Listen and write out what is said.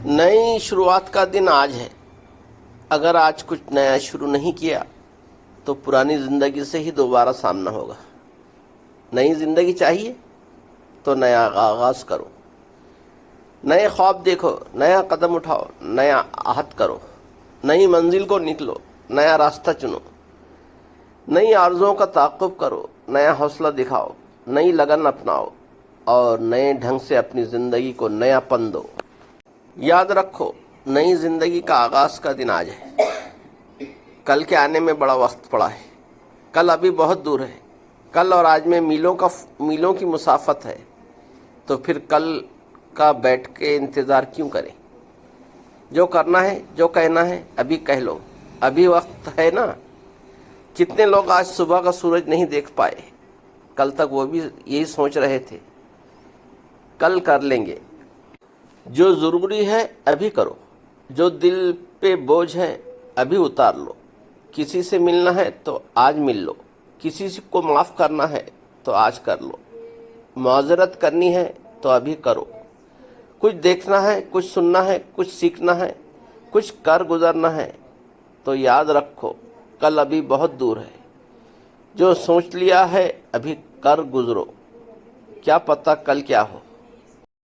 نئی شروعات کا دن آج ہے. اگر آج کچھ نیا شروع نہیں کیا تو پرانی زندگی سے ہی دوبارہ سامنا ہوگا. نئی زندگی چاہیے تو نیا آغاز کرو. نئے خواب دیکھو، نیا قدم اٹھاؤ، نیا عہد کرو، نئی منزل کو نکلو، نیا راستہ چنو، نئی آرزوؤں کا تعاقب کرو، نیا حوصلہ دکھاؤ، نئی لگن اپناؤ اور نئے ڈھنگ سے اپنی زندگی کو نیا پن دو. یاد رکھو، نئی زندگی کا آغاز کا دن آج ہے. کل کے آنے میں بڑا وقت پڑا ہے. کل ابھی بہت دور ہے. کل اور آج میں میلوں کی مسافت ہے. تو پھر کل کا بیٹھ کے انتظار کیوں کریں؟ جو کرنا ہے، جو کہنا ہے، ابھی کہہ لو. ابھی وقت ہے نا. کتنے لوگ آج صبح کا سورج نہیں دیکھ پائے. کل تک وہ بھی یہی سوچ رہے تھے کل کر لیں گے. جو ضروری ہے ابھی کرو. جو دل پہ بوجھ ہے ابھی اتار لو. کسی سے ملنا ہے تو آج مل لو. کسی کو معاف کرنا ہے تو آج کر لو. معذرت کرنی ہے تو ابھی کرو. کچھ دیکھنا ہے، کچھ سننا ہے، کچھ سیکھنا ہے، کچھ کر گزرنا ہے تو یاد رکھو کل ابھی بہت دور ہے. جو سوچ لیا ہے ابھی کر گزرو. کیا پتہ کل کیا ہو.